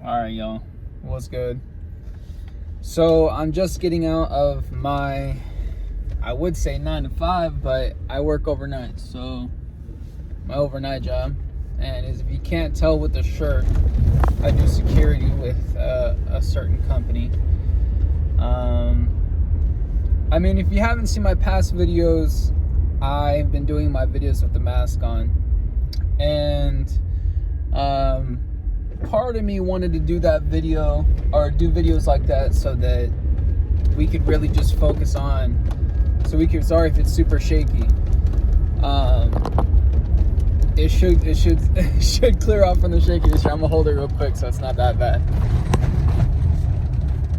Alright, y'all. What's good? So, I'm just getting out of my, I would say 9 to 5, but I work overnight. So, my overnight job. And if you can't tell with the shirt, I do security with a certain company. I mean, if you haven't seen my past videos, I've been doing my videos with the mask on. And, part of me wanted to do that video or do videos like that so that we could really just focus on, sorry if it's super shaky. It should clear off from the shakiness. I'm gonna hold it real quick so it's not that bad.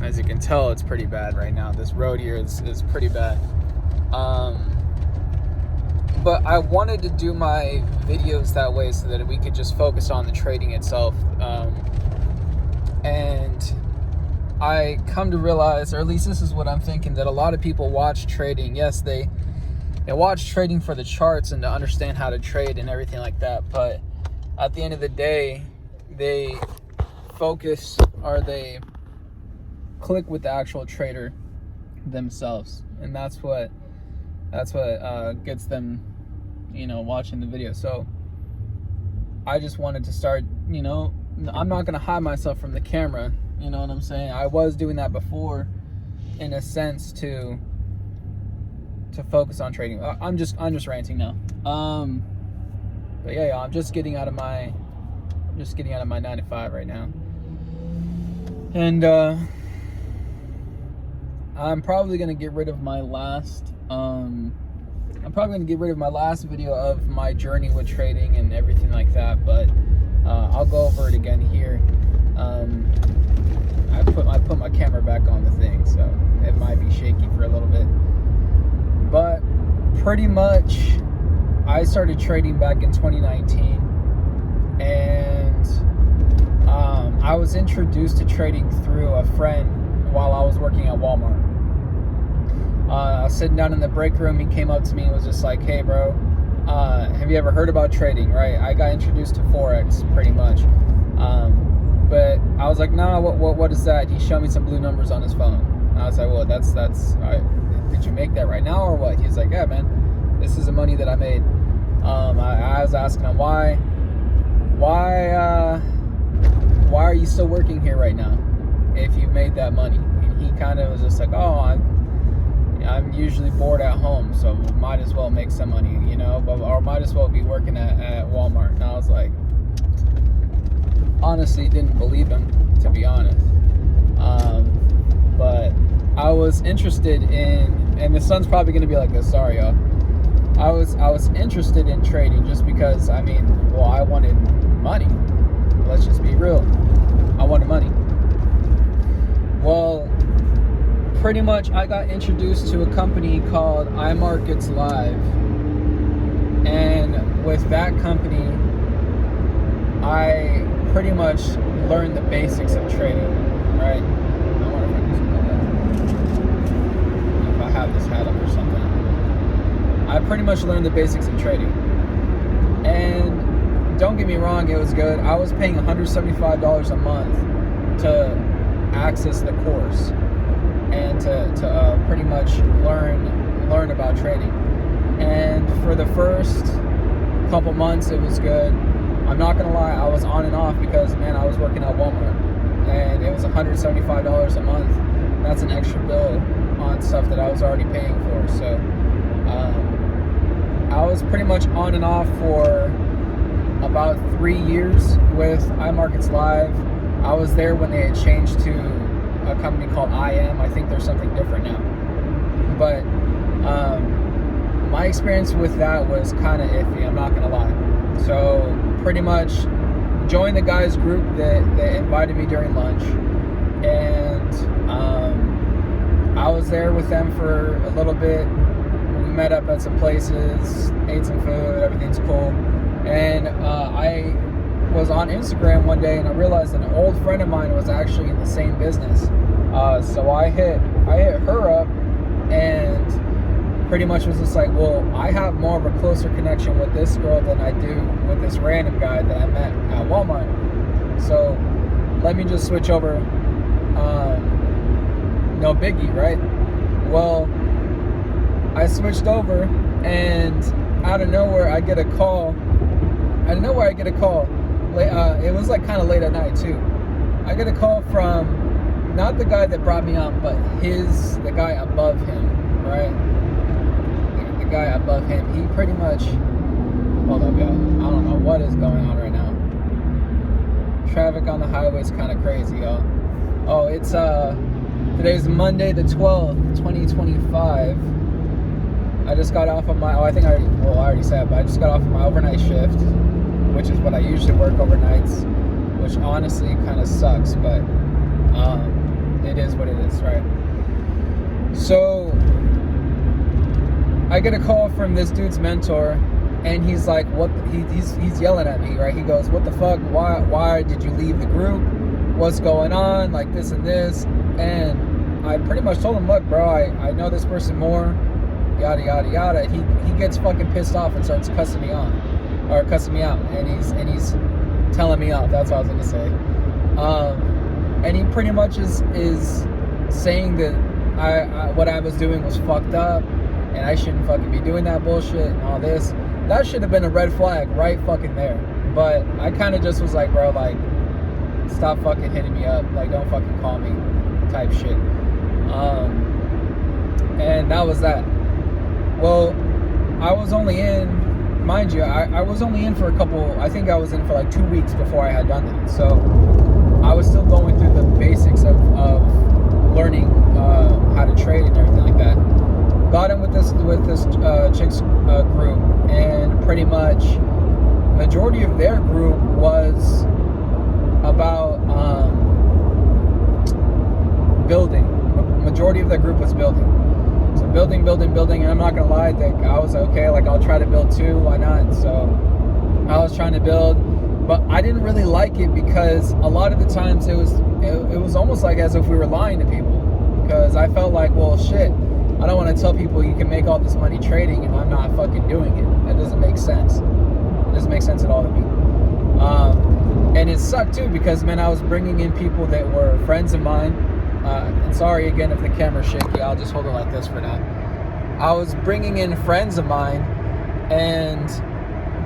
As you can tell, it's pretty bad right now. This road here is pretty bad. But I wanted to do my videos that way so that we could just focus on the trading itself. And I come to realize, or at least this is what I'm thinking, that a lot of people watch trading. Yes, they watch trading for the charts and to understand how to trade and everything like that. But at the end of the day, they focus or they click with the actual trader themselves. And that's what gets them, watching the video. So I just wanted to start, I'm not going to hide myself from the camera. You know what I'm saying? I was doing that before in a sense to focus on trading. I'm just ranting now. But yeah, I'm just getting out of my 9 to 5 right now. And I'm probably going to get rid of my last video of my journey with trading and everything like that, but I'll go over it again here. I put my camera back on the thing, so it might be shaky for a little bit. But pretty much, I started trading back in 2019, and I was introduced to trading through a friend while I was working at Walmart. I was sitting down in the break room. He came up to me and was just like, "Hey, bro, have you ever heard about trading?" Right? I got introduced to Forex pretty much, but I was like, "Nah, what is that?" He showed me some blue numbers on his phone. And I was like, "Well, that's all right. Did you make that right now or what?" He's like, "Yeah, man, this is the money that I made." I was asking him why are you still working here right now if you made that money? And he kind of was just like, "Oh, I'm usually bored at home, so might as well make some money, or might as well be working at Walmart." And I was like, honestly, didn't believe him, to be honest. But I was interested in, and the sun's probably going to be like this, sorry y'all. I was interested in trading just because, I wanted money. Let's just be real. I wanted money. Well, pretty much I got introduced to a company called iMarkets Live, and with that company I pretty much learned the basics of trading, right? I wonder if I can see that. If I have this hat up or something. I pretty much learned the basics of trading, and don't get me wrong, it was good. I was paying $175 a month to access the course and to pretty much learn about trading. And for the first couple months, it was good. I'm not gonna lie, I was on and off because, man, I was working at Walmart, and it was $175 a month. That's an extra bill on stuff that I was already paying for. So I was pretty much on and off for about 3 years with iMarkets Live. I was there when they had changed to a company called IM. I think there's something different now. But my experience with that was kind of iffy, I'm not going to lie. So pretty much joined the guys group that invited me during lunch. And I was there with them for a little bit. We met up at some places, ate some food, everything's cool. And I was on Instagram one day and I realized an old friend of mine was actually in the same business. So I hit her up and pretty much was just like, well, I have more of a closer connection with this girl than I do with this random guy that I met at Walmart. So let me just switch over. No biggie, right? Well, I switched over, and out of nowhere I get a call. It was like kind of late at night too. I get a call from not the guy that brought me on, but the guy above him, right? The guy above him. He pretty much, hold up, y'all. I don't know what is going on right now. Traffic on the highway is kind of crazy, y'all. Oh, it's today's Monday the 12th, 2025. I just got off of my, I already said, but I just got off of my overnight shift, which is what I usually work overnights, which honestly kind of sucks, but it is what it is, right? So I get a call from this dude's mentor, and he's like, he's yelling at me, right? He goes, what the fuck? Why did you leave the group? What's going on? Like this and this. And I pretty much told him, look, bro, I know this person more, yada, yada, yada. He gets fucking pissed off and starts cussing me out. And he's telling me off. That's what I was gonna say. And he pretty much is saying that what I was doing was fucked up, and I shouldn't fucking be doing that bullshit and all this. That should have been a red flag right fucking there. But I kind of just was like, bro, like, stop fucking hitting me up. Like, don't fucking call me type shit. And that was that. Well, I was only in, mind you, I was only in for I think I was in for like 2 weeks before I had done that. So I was still going through the basics of learning how to trade and everything like that. Got in with this chick's group, and pretty much majority of their group was about building. Majority of their group was building. So building, and I'm not gonna lie, I was okay, like I'll try to build too, why not? So I was trying to build, but I didn't really like it because a lot of the times it was almost like as if we were lying to people, because I felt like, well, shit, I don't want to tell people you can make all this money trading and I'm not fucking doing it. That doesn't make sense. It doesn't make sense at all to me. And it sucked too, because man, I was bringing in people that were friends of mine. And sorry again if the camera's shaky, I'll just hold it like this for now. I was bringing in friends of mine, and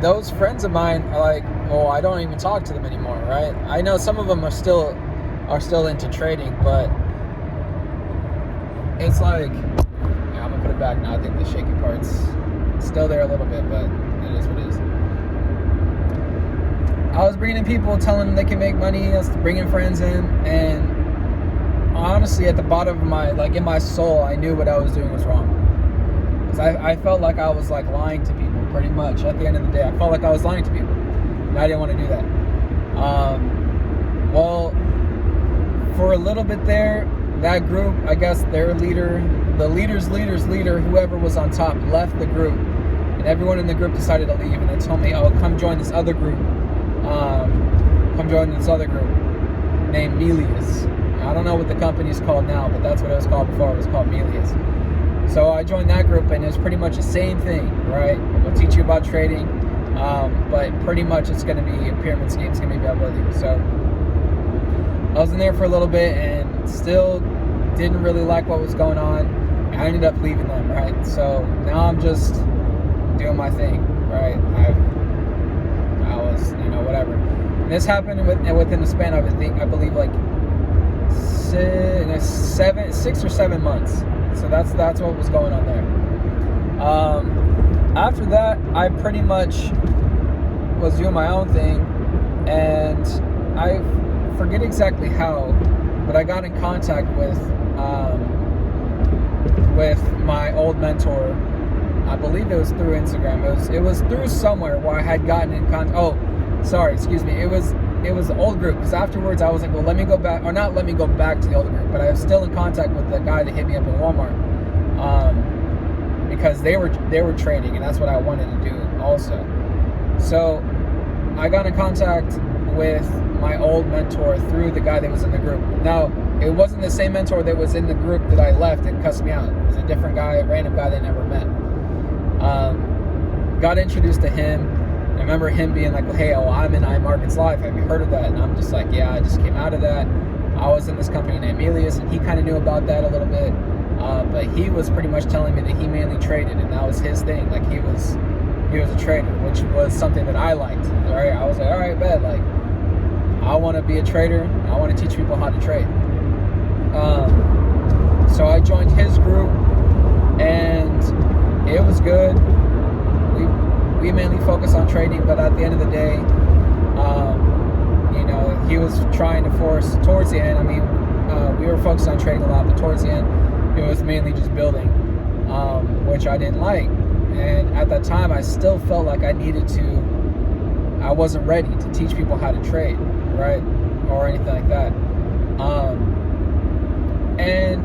those friends of mine are like, well, I don't even talk to them anymore, right? I know some of them are still into trading, but it's like, yeah, I'm gonna put it back now. I think the shaky part's still there a little bit, but it is what it is. I was bringing in people, telling them they can make money. I was bringing friends in, and honestly, at the bottom of my, like in my soul, I knew what I was doing was wrong. Because I felt like I was like lying to people, pretty much. At the end of the day, I felt like I was lying to people, and I didn't want to do that. Well, for a little bit there, that group, I guess their leader, the leader's leader, whoever was on top, left the group, and everyone in the group decided to leave, and they told me, oh, come join this other group. Named Melius. I don't know what the company's called now, but that's what it was called before. It was called Melius. So I joined that group, and it's pretty much the same thing, right? We'll teach you about trading, but pretty much it's going to be a pyramid scheme. It's going to be about building. So I was in there for a little bit and still didn't really like what was going on. I ended up leaving them, right? So now I'm just doing my thing, right? I was, whatever. And this happened within the span of, I believe, like 6 or 7 months. So that's what was going on there. After that, I pretty much was doing my own thing, and I forget exactly how, but I got in contact with my old mentor. I believe it was through Instagram. It was through somewhere where I had gotten in contact. Oh, sorry, excuse me. It was the old group, because afterwards I was like, well, let me go back, or not let me go back to the old group, but I was still in contact with the guy that hit me up in Walmart, because they were trading, and that's what I wanted to do also. So I got in contact with my old mentor through the guy that was in the group. Now, it wasn't the same mentor that was in the group that I left and cussed me out. It was a different guy, a random guy they never met. Got introduced to him, I remember him being like, hey, I'm in iMarkets Live. Have you heard of that? And I'm just like, yeah, I just came out of that. I was in this company named Elias, and he kind of knew about that a little bit. But he was pretty much telling me that he mainly traded, and that was his thing. Like, he was a trader, which was something that I liked. All right, I was like, all right, bet. Like, I want to be a trader. I want to teach people how to trade. So I joined his group, and it was good. We mainly focus on trading, but at the end of the day, you know, he was trying to force towards the end. I mean, we were focused on trading a lot, but towards the end, it was mainly just building, which I didn't like. And at that time, I still felt like I wasn't ready to teach people how to trade, right? Or anything like that. And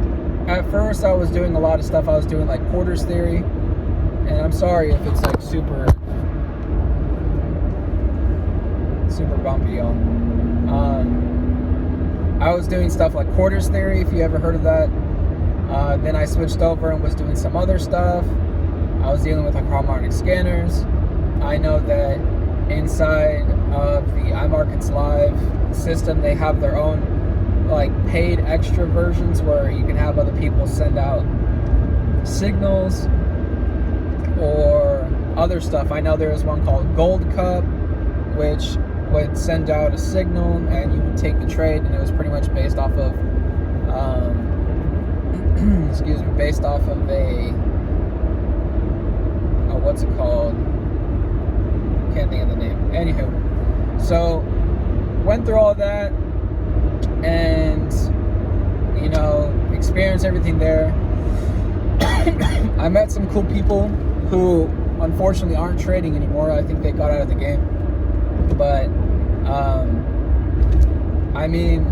at first, I was doing a lot of stuff. I was doing like quarters theory. And I'm sorry if it's like super bumpy, y'all. I was doing stuff like quarters theory, if you ever heard of that. Then I switched over and was doing some other stuff. I was dealing with like harmonic scanners. I know that inside of the iMarkets Live system, they have their own like paid extra versions where you can have other people send out signals or other stuff. I know there was one called Gold Cup, which would send out a signal and you would take the trade, and it was pretty much based off of based off of what's it called? Can't think of the name. Anywho, so went through all that and, you know, experienced everything there. I met some cool people who unfortunately aren't trading anymore. I think they got out of the game. But I mean,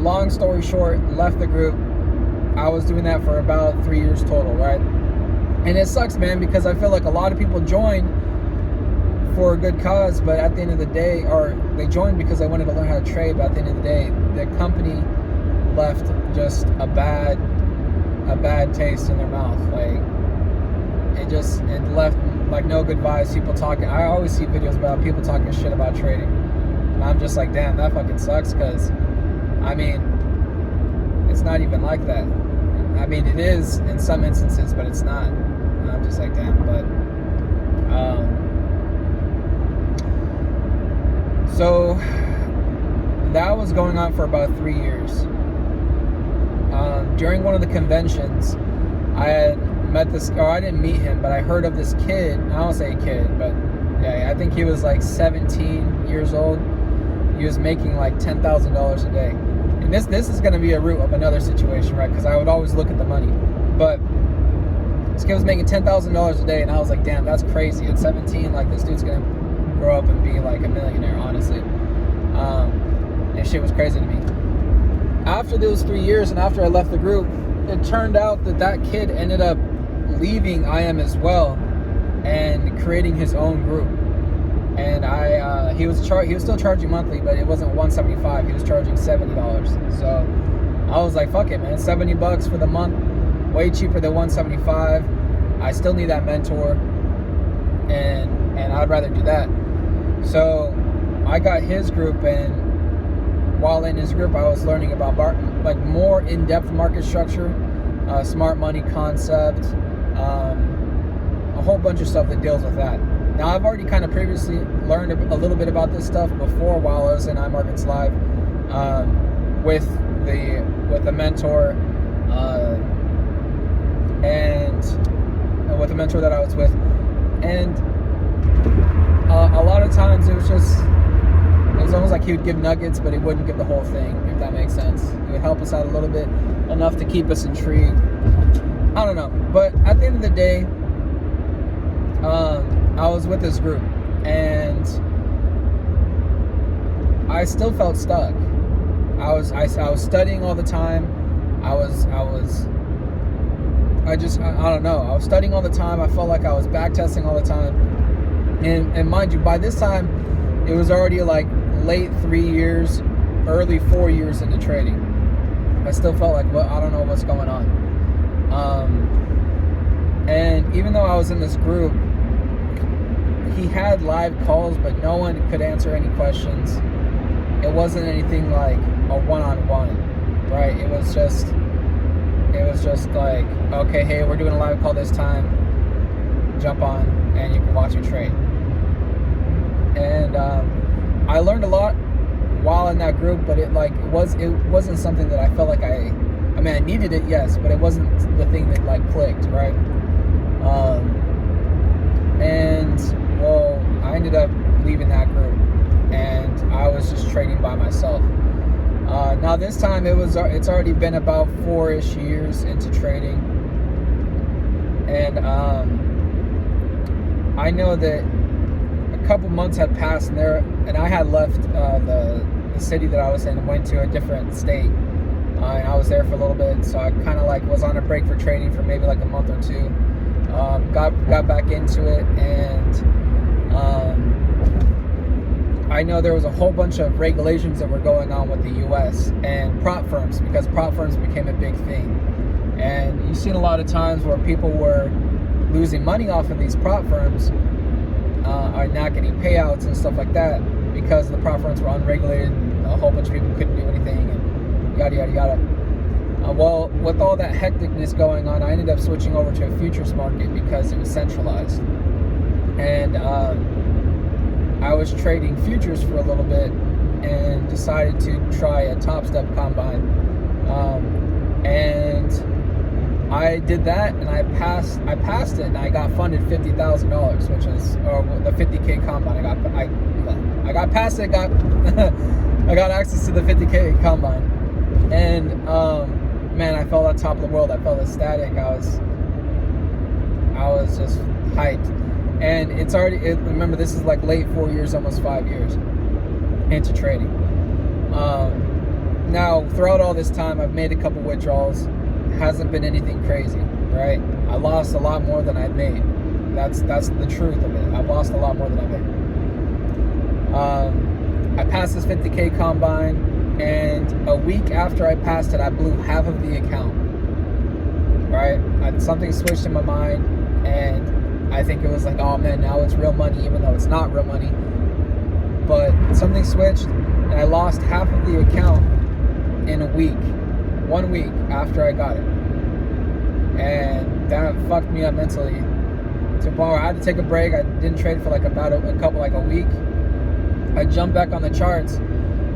long story short, left the group. I was doing that for about 3 years total, right? And it sucks, man, because I feel like a lot of people join for a good cause, but at the end of the day, or they joined because they wanted to learn how to trade, but at the end of the day, the company left just a bad taste in their mouth. Like, it left like no good vibes. People talking, I always see videos about people talking shit about trading, and I'm just like, damn, that fucking sucks. Because I mean, it's not even like that. I mean, it is in some instances, but it's not. And I'm just like, damn. But so that was going on for about 3 years. During one of the conventions, I had met this, or I didn't meet him, but I heard of this kid. I don't say kid, but yeah, I think he was like 17 years old. He was making like $10,000 a day. And this is going to be a root of another situation, right? Because I would always look at the money. But this kid was making $10,000 a day, and I was like, damn, that's crazy. At 17, like, this dude's going to grow up and be like a millionaire, honestly. And shit was crazy to me. After those 3 years and after I left the group, it turned out that kid ended up leaving IM as well and creating his own group. And he was still charging monthly, but it wasn't $175. He was charging $70. So I was like, fuck it, man. $70 for the month, way cheaper than $175. I still need that mentor, and I'd rather do that. So I got his group, and while in his group, I was learning about more in-depth market structure, smart money concept, a whole bunch of stuff that deals with that. Now, I've already kind of previously learned a little bit about this stuff before while I was in iMarkets Live with the mentor and with the mentor that I was with. And a lot of times it was almost like he would give nuggets, but he wouldn't give the whole thing, if that makes sense. He would help us out a little bit, enough to keep us intrigued. I don't know. But at the end of the day, I was with this group, and I still felt stuck. I was studying all the time. I don't know. I was studying all the time. I felt like I was back testing all the time. And mind you, by this time, it was already like late 3 years, early 4 years into trading. I still felt like, I don't know what's going on. And even though I was in this group, he had live calls, but no one could answer any questions. It wasn't anything like a one-on-one, right? It was just like, okay, hey, we're doing a live call this time. Jump on and you can watch a trade. And I learned a lot while in that group, but it wasn't something that I felt like I needed it, yes, but it wasn't the thing that like clicked, right? And well, I ended up leaving that group, and I was just trading by myself. Now this time it's already been about 4-ish years into trading, and I know that a couple months had passed, and I had left the city that I was in and went to a different state, and I was there for a little bit, so I kind of like was on a break for trading for maybe like a month or two. Got back into it, and I know there was a whole bunch of regulations that were going on with the U.S. and prop firms, because prop firms became a big thing. And you've seen a lot of times where people were losing money off of these prop firms, are not getting payouts and stuff like that because the prop firms were unregulated. A whole bunch of people couldn't do anything, and yada yada yada. Well, with all that hecticness going on, I ended up switching over to a futures market because it was centralized. And I was trading futures for a little bit and decided to try a Top Step combine. And I did that, and I passed it, and I got funded $50,000, which is the 50K combine. I got past it, I got access to the 50K combine. And man, I felt on top of the world. I felt ecstatic. I was just hyped. And remember, this is like late 4 years, almost 5 years into trading. Now, throughout all this time, I've made a couple withdrawals. Hasn't been anything crazy, right? I lost a lot more than I've made. That's the truth of it. I've lost a lot more than I've made. I passed this 50K combine, and a week after I passed it, I blew half of the account, right? Something switched in my mind, and I think it was like, oh man, now it's real money, even though it's not real money. But something switched, and I lost half of the account in a week. 1 week after I got it. And that fucked me up mentally to the point where I had to take a break. I didn't trade for like about a week. I jumped back on the charts,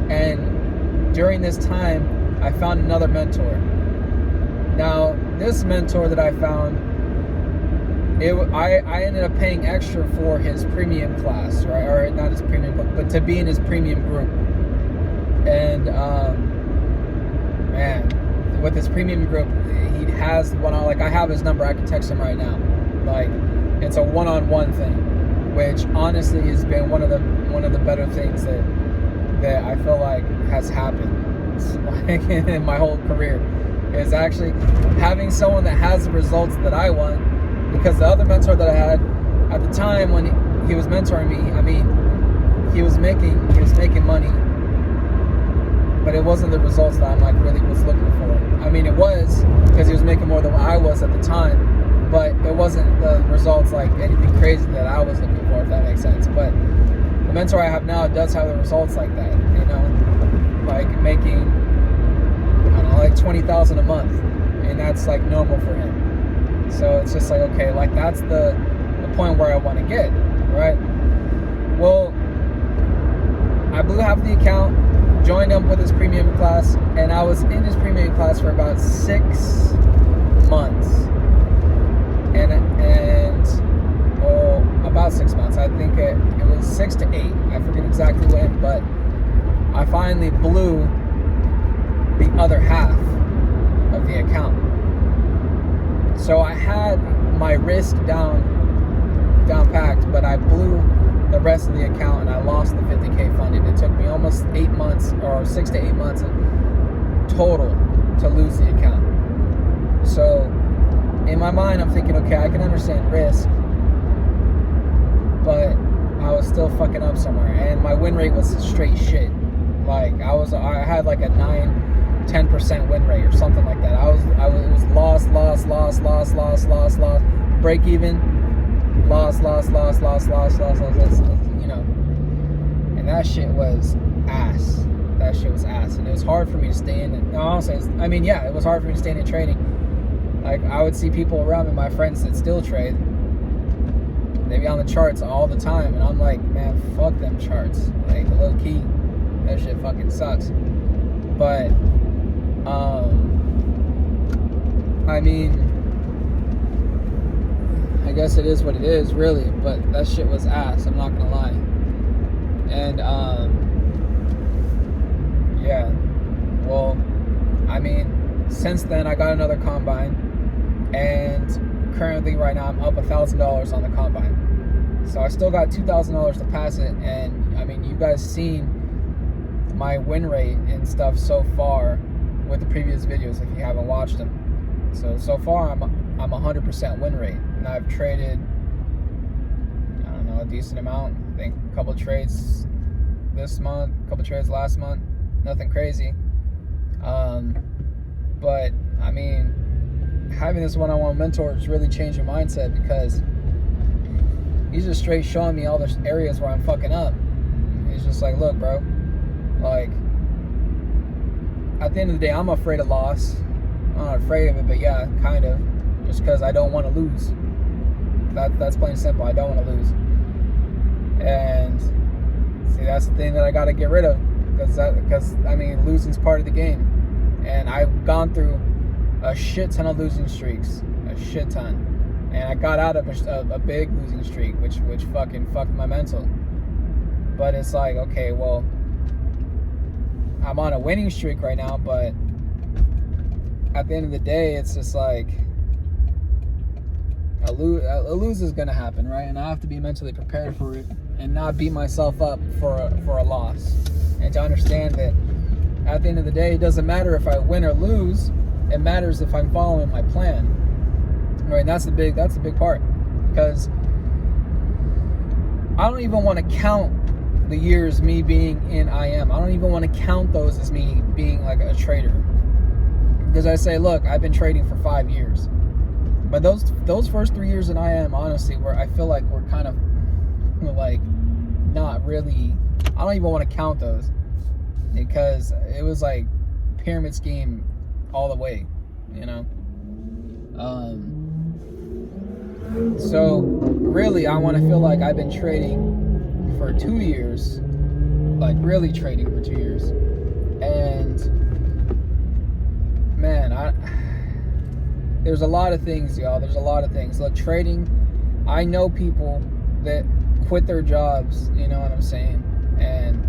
and during this time I found another mentor. Now this mentor that I found, I ended up paying extra for his premium class, right? Or not his premium, but to be in his premium group. And man, with his premium group, he has I have his number. I can text him right now. Like, it's a one-on-one thing, which honestly has been one of the better things that I feel like has happened in my whole career, is actually having someone that has the results that I want. Because the other mentor that I had at the time when he was mentoring me, I mean, he was making money, but it wasn't the results that I'm like really was looking for. I mean, it was, because he was making more than what I was at the time, but it wasn't the results like anything crazy that I was looking for, if that makes sense. But the mentor I have now does have the results like that, you know, like making, I don't know, like $20,000 a month, and that's like normal for him. So it's just like, okay, like that's the point where I want to get, right? Well, I blew half the account, joined up with his premium class, and I was in his premium class for about 6 months. And about 6 months. I think it was 6 to 8. I forget exactly when, but I finally blew the other half of the account. So I had my risk down packed, but I blew the rest of the account, and I lost the 50K funding. It took me almost 8 months, or 6 to 8 months total to lose the account. So in my mind, I'm thinking, okay, I can understand risk, but I was still fucking up somewhere, and my win rate was straight shit. Like I had like a 9-10% win rate or something like that. It was loss, break even, lost, you know. And that shit was ass. That shit was ass. And it was hard for me to stay in it. No, honestly, it was hard for me to stay in training. Like, I would see people around me, my friends that still trade, they be on the charts all the time, and I'm like, man, fuck them charts. Like, low key, that shit fucking sucks. But, I mean, I guess it is what it is, really. But that shit was ass, I'm not gonna lie. And, yeah. Well, I mean, since then, I got another combine. And currently, right now, I'm up $1,000 on the combine. So I still got $2,000 to pass it. And, I mean, you guys seen my win rate and stuff so far with the previous videos if you haven't watched them. So far, I'm 100% win rate. And I've traded, I don't know, a decent amount. I think a couple trades this month, a couple trades last month. Nothing crazy. But, I mean, having this one-on-one mentor has really changed your mindset, because he's just straight showing me all the areas where I'm fucking up. He's just like, look, bro, like, at the end of the day, I'm afraid of loss. I'm not afraid of it, but yeah, kind of, just because I don't want to lose. That's plain and simple. I don't want to lose. And see, that's the thing that I got to get rid of, because I mean, losing's part of the game. And I've gone through a shit ton of losing streaks, a shit ton, and I got out of a big losing streak, which fucking fucked my mental. But it's like, okay, well, I'm on a winning streak right now, but at the end of the day, it's just like a lose is gonna happen, right? And I have to be mentally prepared for it and not beat myself up for a loss, and to understand that at the end of the day, it doesn't matter if I win or lose. It matters if I'm following my plan, right? And that's the big part, because I don't even want to count the years me being in IM. I don't even want to count those as me being like a trader, because I say, look, I've been trading for 5 years, but those first 3 years in IM, honestly, where I feel like we're kind of like not really. I don't even want to count those, because it was like pyramid scheme all the way, you know. So really, I want to feel like I've been trading for 2 years, like really trading for 2 years. And man, there's a lot of things, y'all. There's a lot of things. Look, trading, I know people that quit their jobs, you know what I'm saying, and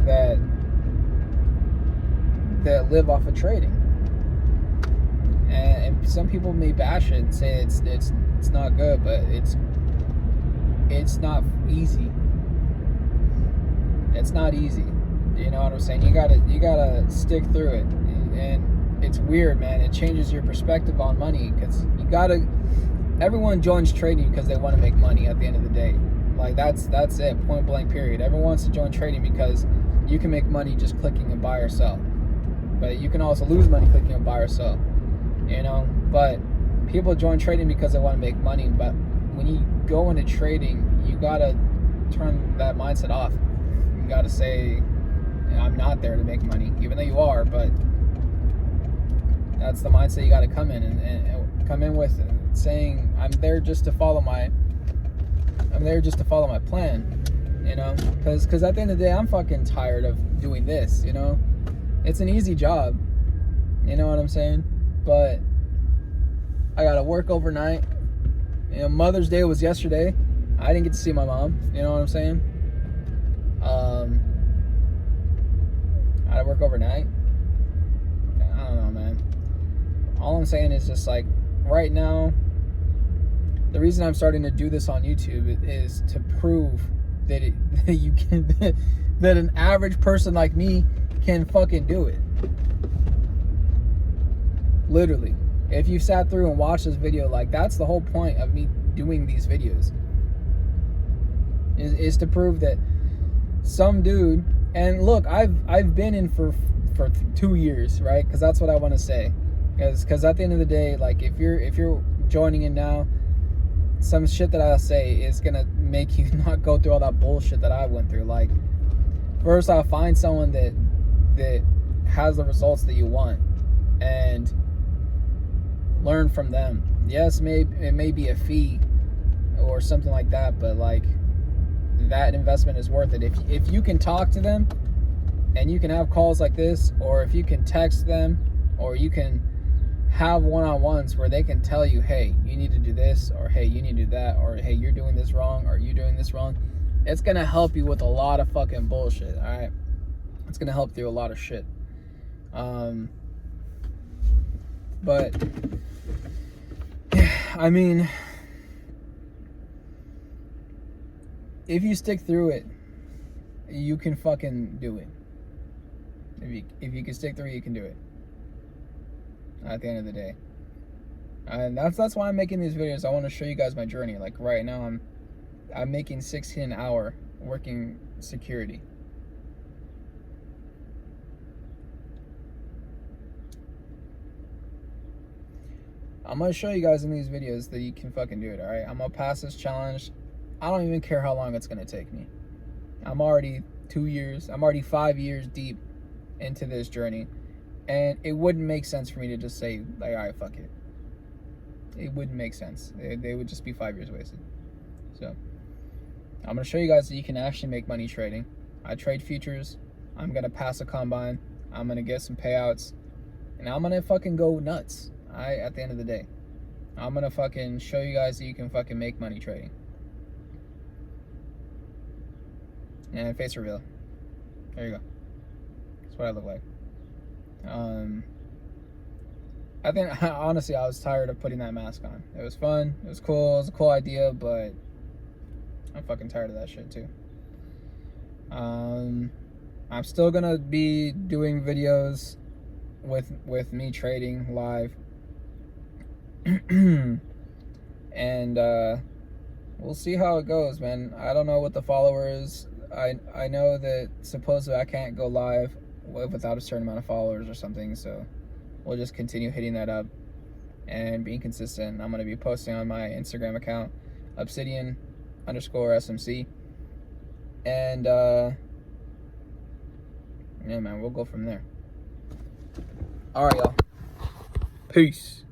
that live off of trading. And some people may bash it and say it's not good, but it's not easy. It's not easy. You know what I'm saying? You gotta stick through it. And it's weird, man. It changes your perspective on money, because everyone joins trading because they want to make money at the end of the day. Like, that's it, point blank, period. Everyone wants to join trading because you can make money just clicking a buy or sell. But you can also lose money clicking a buy or sell, you know. But people join trading because they want to make money. But when you go into trading, you gotta turn that mindset off. You gotta say, I'm not there to make money, even though you are. But that's the mindset you gotta come in and come in with, saying, I'm there just to follow my plan, you know. Because at the end of the day, I'm fucking tired of doing this, you know. It's an easy job, you know what I'm saying? But I gotta work overnight. You know, Mother's Day was yesterday. I didn't get to see my mom, you know what I'm saying? I had to work overnight. I don't know, man. All I'm saying is just like, right now, the reason I'm starting to do this on YouTube is to prove that you can, that an average person like me can fucking do it. Literally. If you sat through and watched this video, like, that's the whole point of me doing these videos, is to prove that some dude, and look, I've been in for 2 years, right? Because that's what I want to say. Because at the end of the day, like, if you're joining in now, some shit that I'll say is gonna make you not go through all that bullshit that I went through. Like, first I'll find someone that has the results that you want and learn from them. Yes, it may be a fee or something like that, but like, that investment is worth it. If you can talk to them and you can have calls like this, or if you can text them, or you can have one-on-ones where they can tell you, hey, you need to do this, or hey, you need to do that, or hey, you're doing this wrong, or you're doing this wrong, it's gonna help you with a lot of fucking bullshit. All right, it's gonna help through a lot of shit. But I mean, if you stick through it, you can fucking do it. If you can stick through it, you can do it. At the end of the day, and that's why I'm making these videos. I want to show you guys my journey. Like right now, I'm making $16 an hour working security. I'm gonna show you guys in these videos that you can fucking do it. All right, I'm gonna pass this challenge. I don't even care how long it's gonna take me. I'm already 2 years. I'm already 5 years deep into this journey, and it wouldn't make sense for me to just say like, all right, fuck it. It wouldn't make sense. They would just be 5 years wasted. So I'm gonna show you guys that you can actually make money trading. I trade futures. I'm gonna pass a combine. I'm gonna get some payouts, and I'm gonna fucking go nuts. At the end of the day, I'm gonna fucking show you guys that you can fucking make money trading. And face reveal. There you go. That's what I look like. I think, honestly, I was tired of putting that mask on. It was fun. It was cool. It was a cool idea, but I'm fucking tired of that shit too. I'm still gonna be doing videos with me trading live. And we'll see how it goes, man. I don't know what the followers. I know that supposedly I can't go live without a certain amount of followers or something, so we'll just continue hitting that up and being consistent. I'm going to be posting on my Instagram account, obsidian_smc, and yeah, man, we'll go from there. All right, y'all. Peace.